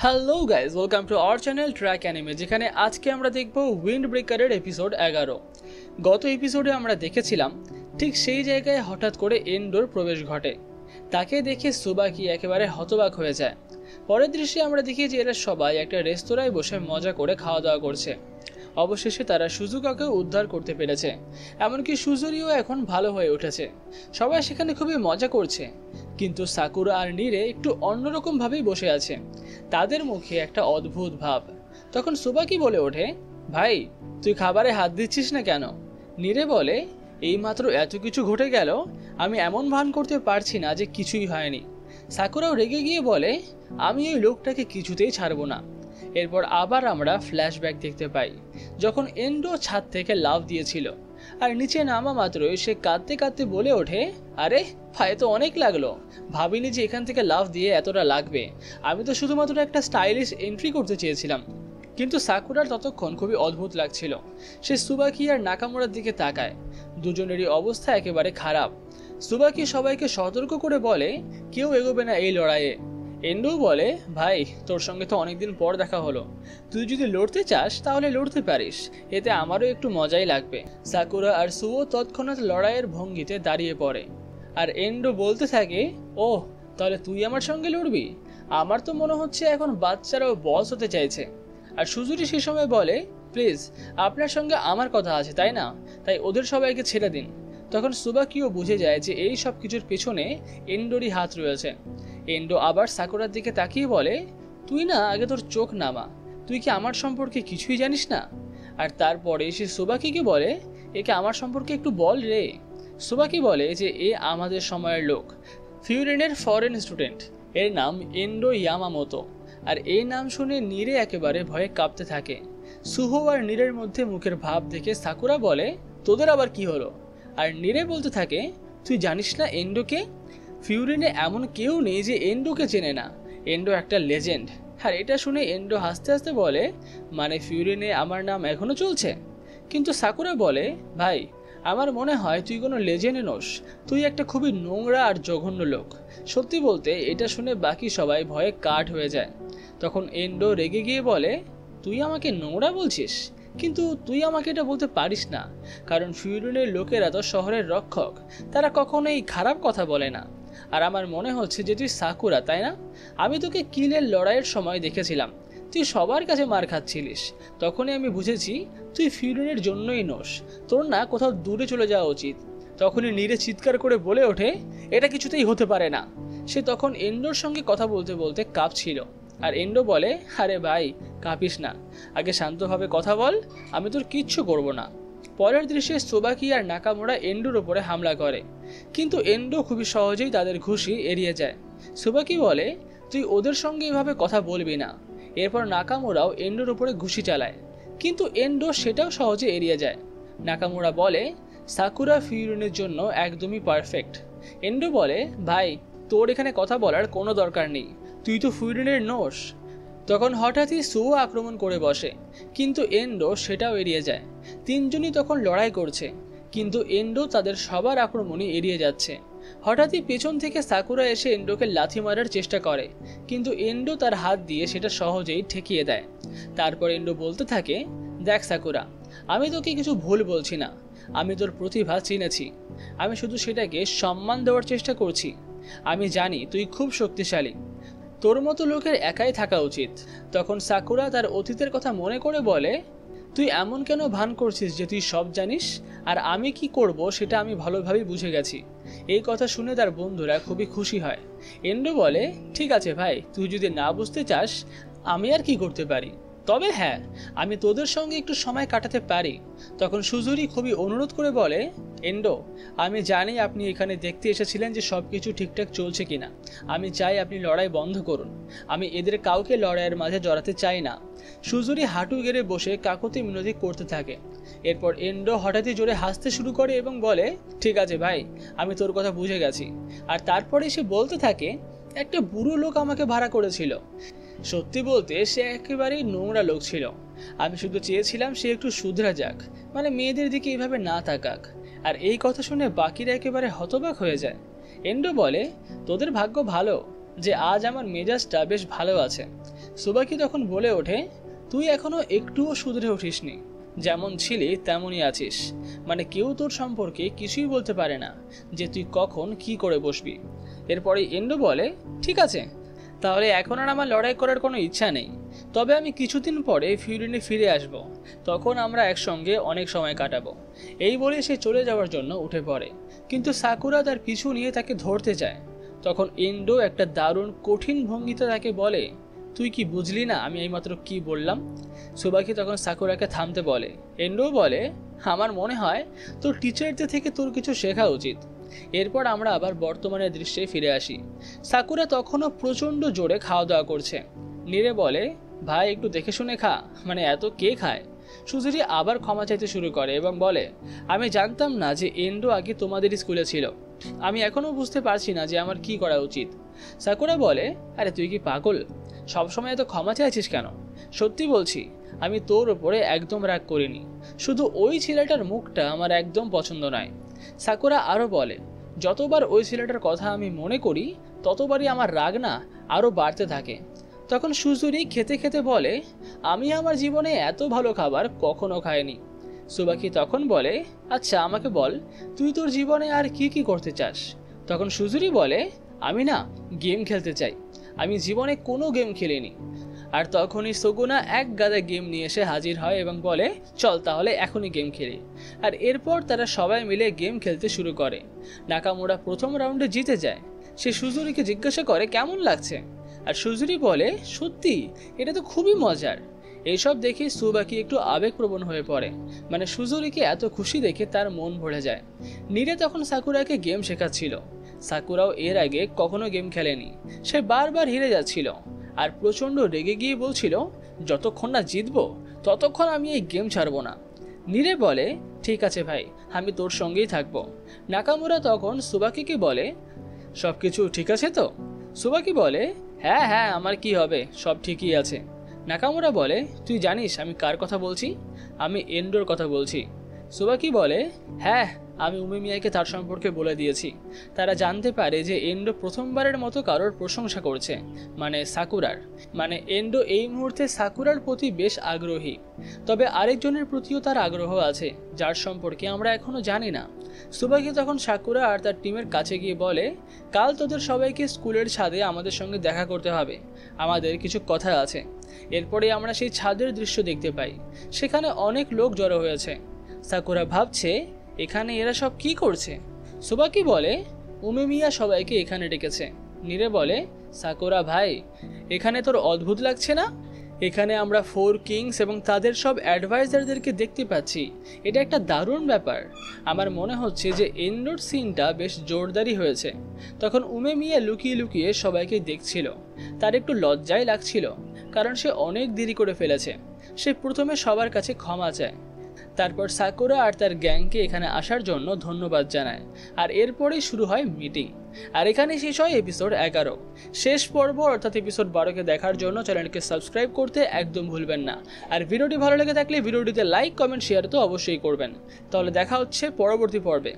Hello guys, welcome to our channel track anime, যেখানে আজকে আমরা দেখব উইন্ড ব্রেকারের এপিসোড 11। গত এপিসোডে আমরা দেখেছিলাম ঠিক সেই জায়গায় হঠাৎ করে এন্ডোর প্রবেশ ঘটে। তাকে দেখে সুবাকি একেবারে হতবাক হয়ে যায়। পরের দৃশ্যে আমরা দেখি যে এরা সবাই একটা রেস্তোরাঁয় বসে মজা করে খাওয়া দাওয়া করছে। অবশেষে তারা সুজুকাকে উদ্ধার করতে পেরেছে, এমনকি সুজুরিও এখন ভালো হয়ে উঠেছে। সবাই সেখানে খুবই মজা করছে, কিন্তু সাকুরা আর নীরে একটু অন্যরকম ভাবেই বসে আছে। তাদের মুখে একটা অদ্ভুত ভাব। তখন সুবাকি বলে ওঠে, ভাই তুই খাবারে হাত দিচ্ছিস না কেন? নীরে বলে, এইমাত্র এত কিছু ঘটে গেল, আমি এমন ভান করতে পারছি না যে কিছুই হয়নি। সাকুরাও রেগে গিয়ে বলে, আমি ওই লোকটাকে কিছুতেই ছাড়বো না। এরপর আবার আমরা ফ্ল্যাশব্যাক দেখতে পাই, যখন এন্ডো ছাদ থেকে লাফ দিয়েছিল আর নিচে নামা মাত্রই সে কাঁদতে কাঁদতে বলে ওঠে, আরে পায়ে তো অনেক লাগলো, ভাবিনি যে এখান থেকে লাফ দিয়ে এতটা লাগবে। আমি তো শুধুমাত্র একটা স্টাইলিশ এন্ট্রি করতে চেয়েছিলাম। কিন্তু সাকুরার ততক্ষণ খুবই অদ্ভুত লাগছিল। সে সুবাকি আর নাকামুরার দিকে তাকায়। দুজনেরই অবস্থা একেবারে খারাপ। সুবাকি সবাইকে সতর্ক করে বলে, কেউ এগোবে না এই লড়াইয়ে। এন্ডো বলে, ভাই তোর সঙ্গে তো অনেকদিন পর দেখা হলো, তুই যদি লড়তে চাস তাহলে লড়তে পারিস, এতে আমারও একটু মজাই লাগবে। সাকুরা আর সুও তৎক্ষণাৎ লড়াইয়ের ভঙ্গিতে দাঁড়িয়ে পড়ে, আর এন্ডো বলতে থাকে, ওহ তাহলে তুই আমার সঙ্গে লড়বি? আমার তো মনে হচ্ছে এখন বাচ্চারাও বস হতে চাইছে। আর সুজুরি সে সময় বলে, প্লিজ আপনার সঙ্গে আমার কথা আছে তাই না, তাই ওদের সবাইকে ছেড়ে দিন। তখন সুবাকিও বুঝে যায় যে এই সব কিছুর পেছনে এন্ডোরই হাত রয়েছে। এন্ডো আবার সাকুরার দিকে তাকিয়ে বলে, তুই না আগে তোর চোখ নামা, তুই কি আমার সম্পর্কে কিছুই জানিস না? আর তারপরে সে সুবাকিকে বলে, একে আমার সম্পর্কে একটু বল রে। সুবাকি বলে যে এ আমাদের সময়ের লোক, ফিউরিনের ফরেন স্টুডেন্ট, এর নাম এন্ডো ইয়ামামোতো। আর এই নাম শুনে নীরে একেবারে ভয়ে কাঁপতে থাকে। সুহো আর নীরের মধ্যে মুখের ভাব দেখে সাকুরা বলে, তোদের আবার কি হলো? আর নীরে বলতে থাকে, তুই জানিস না এন্ডোকে? ফিউরিনে এমন কেউ নেই যে এন্ডোকে চেনে না, এন্ডো একটা লেজেন্ড। আর এটা শুনে এন্ডো হাসতে হাসতে বলে, মানে ফিউরিনে আমার নাম এখনো চলছে? কিন্তু সাকুরা বলে, ভাই আমার মনে হয় তুই কোনো লেজেন্ড নোস, তুই একটা খুবই নোংরা আর জঘন্য লোক। সত্যি বলতে এটা শুনে বাকি সবাই ভয়ে কাঠ হয়ে যায়। তখন এন্ডো রেগে গিয়ে বলে, তুই আমাকে নোংরা বলছিস? কিন্তু তুই আমাকে এটা বলতে পারিস না, কারণ ফিউরিনের লোকেরা তো শহরের রক্ষক, তারা কখনোই খারাপ কথা বলে না। আর আমার মনে হচ্ছে যে তুই সাকুরা, তাই না? আমি তোকে কিলের লড়াইয়ের সময় দেখেছিলাম, তুই সবার কাছে মার খাচ্ছিলিস। তখনই আমি বুঝেছি তুই ফিউরিনের জন্যই নোস, তোর না কোথাও দূরে চলে যাওয়া উচিত। তখনই নীরে চিৎকার করে বলে ওঠে, এটা কিছুতেই হতে পারে না। সে তখন এন্ডোর সঙ্গে কথা বলতে বলতে কাঁপছিল। আর এন্ডো বলে, আরে ভাই কাঁপিস না, আগে শান্তভাবে কথা বল, আমি তোর কিচ্ছু করব না। পরের দৃশ্যে সুবাকি আর নাকামুরা এন্ডোর উপরে হামলা করে, কিন্তু এন্ডো খুবই সহজেই তাদের ঘুষি এড়িয়ে যায়। সুবাকি বলে, তুই ওদের সঙ্গে এভাবে কথা বলবি না। এরপর নাকামুরাও এন্ডোর উপরে ঘুষি চালায়, কিন্তু এন্ডো সেটাও সহজে এড়িয়ে যায়। নাকামুরা বলে, সাকুরা ফিউরিনের জন্য একদমই পারফেক্ট। এন্ডো বলে, ভাই তোর এখানে কথা বলার কোনো দরকার নেই, তুই তো ফিউরিনের নোস। তখন হঠাৎই সুও আক্রমণ করে বসে, কিন্তু এন্ডো সেটাও এড়িয়ে যায়। তিনজনই তখন লড়াই করছে, কিন্তু এন্ডো তাদের সবার আক্রমণই এড়িয়ে যাচ্ছে। হঠাৎই পেছন থেকে সাকুরা এসে এন্ডোকে লাথি মারার চেষ্টা করে, কিন্তু এন্ডো তার হাত দিয়ে সেটা সহজেই ঠেকিয়ে দেয়। তারপর এন্ডো বলতে থাকে, দেখ সাকুরা, আমি তোকে কিছু ভুল বলছি না, আমি তোর প্রতিভা চিনেছি, আমি শুধু সেটাকে সম্মান দেওয়ার চেষ্টা করছি। আমি জানি তুই খুব শক্তিশালী, তোর মতো লোকের একাই থাকা উচিত। তখন সাকুরা তার অতীতের কথা মনে করে বলে, তুই এমন কেন ভান করছিস যে তুই সব জানিস, আর আমি কি করব সেটা আমি ভালোভাবেই বুঝে গেছি। এই কথা শুনে তার বন্ধুরা খুবই খুশি হয়। এন্ডো বলে, ঠিক আছে ভাই, তুই যদি না বুঝতে চাস আমি আর কি করতে পারি, তবে হ্যাঁ আমি তোদের সঙ্গে একটু সময় কাটাতে পারি। তখন সুজুরি খুবই অনুরোধ করে বলে, এন্ডো আমি জানি আপনি এখানে দেখতে এসেছিলেন যে সব কিছু ঠিকঠাক চলছে কিনা, আমি চাই আপনি লড়াই বন্ধ করুন, আমি এদের কাউকে লড়াইয়ের মাঝে জড়াতে চাই না। সুজুরি হাঁটু গেড়ে বসে কাকুতি মিনতি করতে থাকে। এরপর এন্ডো হঠাৎই জোরে হাসতে শুরু করে এবং বলে, ঠিক আছে ভাই, আমি তোর কথা বুঝে গেছি। আর তারপরে সে বলতে থাকে, একটা বুড়ো লোক আমাকে ভাড়া করেছিল, সত্যি বলতে সে একেবারেই নোংরা লোক ছিল, আমি শুধু চেয়েছিলাম সে একটু শুধরা যাক, মানে মেয়েদের দিকে এইভাবে না তাকাক। আর এই কথা শুনে বাকিরা একেবারে হতবাক হয়ে যায়। এন্ডো বলে, তোদের ভাগ্য ভালো যে আজ আমার মেজাজটা বেশ ভালো আছে। সুবাকি তখন বলে ওঠে, তুই এখনো একটুও শুধরে উঠিসনি, যেমন ছিলি তেমনই আছিস। মানে কেউ তোর সম্পর্কে কিছুই বলতে পারে না যে তুই কখন কি করে বসবি। এরপরে এন্ডো বলে, ঠিক আছে, তাহলে এখন আর আমার লড়াই করার কোনো ইচ্ছা নেই, তবে আমি কিছুদিন পরে ফিউরিনে ফিরে আসব, তখন আমরা একসঙ্গে অনেক সময় কাটাবো। এই বলে সে চলে যাওয়ার জন্য উঠে পড়ে, কিন্তু সাকুরা তার পিছু নিয়ে তাকে ধরতে যায়। তখন এন্ডো একটা দারুণ কঠিন ভঙ্গিতে তাকে বলে, তুই কি বুঝলি না আমি এইমাত্র কি বললাম? সুবাকি তখন সাকুরাকে থামতে বলে। এন্ডো বলে, আমার মনে হয় তোর টিচারদের থেকে তোর কিছু শেখা উচিত। এরপর আমরা আবার বর্তমানের দৃশ্যে ফিরে আসি। সাকুরা তখনও প্রচণ্ড জোরে খাওয়া দাওয়া করছে। নীরে বলে, ভাই একটু দেখে শুনে খা, মানে এত কে খায়? সুজুরি আবার ক্ষমা চাইতে শুরু করে এবং বলে, আমি জানতাম না যে এন্ডো আগে তোমাদের স্কুলে ছিল, আমি এখনো বুঝতে পারছি না যে আমার কি করা উচিত। সাকুরা বলে, আরে তুই কি পাগল? সবসময় এত ক্ষমা চাইছিস কেন? সত্যি বলছি, আমি তোর ওপরে একদম রাগ করিনি, শুধু ওই ছেলেটার মুখটা আমার একদম পছন্দ নয়। সাকুরা আরও বলে, যতবার ওই ছেলেটার কথা আমি মনে করি ততবারই আমার রাগ না আরও বাড়তে থাকে। তখন সুজুরি খেতে খেতে বলে, আমি আমার জীবনে এত ভালো খাবার কখনো খাইনি। সুবাকি তখন বলে, আচ্ছা আমাকে বল, তুই তোর জীবনে আর কি কি করতে চাস? তখন সুজুরি বলে, আমি না গেম খেলতে চাই, আমি জীবনে কোনো গেম খেলিনি। আর তখনই সগুনা এক গাদা গেম নিয়ে এসে হাজির হয় এবং বলে, চল তাহলে এখনই গেম খেলি। আর এরপর তারা সবাই মিলে গেম খেলতে শুরু করে। নাকামুরা প্রথম রাউন্ডে জিতে যায়। সে সুজুরিকে জিজ্ঞাসা করে কেমন লাগছে, আর সুজুরি বলে, সত্যি এটা তো খুবই মজার। এইসব দেখে সুবাকি একটু আবেগপ্রবণ হয়ে পড়ে, মানে সুজুরিকে এত খুশি দেখে তার মন ভরে যায়। নীরে তখন সাকুরাকে গেম শেখাচ্ছিল। সাকুরাও এর আগে কখনো গেম খেলেনি, সে বারবার হেরে যাচ্ছিল আর প্রচণ্ড রেগে গিয়ে বলছিল, যতক্ষণ না জিতবো ততক্ষণ আমি এই গেম ছাড়বো না। নীরে বলে, ঠিক আছে ভাই, আমি তোর সঙ্গেই থাকবো। নাকামুরা তখন সুবাকিকে বলে, সব কিছু ঠিক আছে তো? সুবাকি বলে, হ্যাঁ হ্যাঁ, আমার কি হবে, সব ঠিকই আছে। নাকামুরা বলে, তুই জানিস আমি কার কথা বলছি? আমি এন্ডোর কথা বলছি। সুবাকি বলে, হ্যাঁ, আমি উমেমিয়াকে তার সম্পর্কে বলে দিয়েছি। তারা জানতে পারে যে এন্ডো প্রথমবারের মতো কারোর প্রশংসা করছে, মানে সাকুরার। মানে এন্ডো এই মুহূর্তে সাকুরার প্রতি বেশ আগ্রহী, তবে আরেকজনের প্রতিও তার আগ্রহ আছে, যার সম্পর্কে আমরা এখনো জানি না। সুবাকি তখন সাকুরা আর তার টিমের কাছে গিয়ে বলে, কাল তোদের সবাইকে স্কুলের ছাদে আমাদের সঙ্গে দেখা করতে হবে, আমাদের কিছু কথা আছে। এরপরে আমরা সেই ছাদের দৃশ্য দেখতে পাই, সেখানে অনেক লোক জড়ো হয়েছে। সাকুরা ভাবছে, এখানে এরা সব কি করছে? সুবাকি বলে, উমেমিয়া সবাইকে এখানে ডেকেছে। নীরে বলে, সাকুরা ভাই, এখানে তোর অদ্ভুত লাগছে না? এখানে আমরা 4 কিংস এবং তাদের সব অ্যাডভাইজারদেরকে দেখতে পাচ্ছি, এটা একটা দারুণ ব্যাপার। আমার মনে হচ্ছে যে এন্ডোর সিনটা বেশ জোরদারি হয়েছে। তখন উমেমিয়া লুকিয়ে লুকিয়ে সবাইকে দেখছিল, তার একটু লজ্জাই লাগছিল, কারণ সে অনেক দেরি করে ফেলেছে। সে প্রথমে সবার কাছে ক্ষমা চায়, তারপর সাকুরা আর তার গ্যাংকে এখানে আসার জন্য ধন্যবাদ জানায়, আর এরপরেই শুরু হয় মিটিং। আর এখানে শেষ হয় এপিসোড 11। শেষ পর্ব অর্থাৎ এপিসোড 12কে দেখার জন্য চ্যানেলকে সাবস্ক্রাইব করতে একদম ভুলবেন না। আর ভিডিওটি ভালো লেগে থাকলে ভিডিওটিতে লাইক, কমেন্ট, শেয়ার তো অবশ্যই করবেন। তাহলে দেখা হচ্ছে পরবর্তী পর্বে।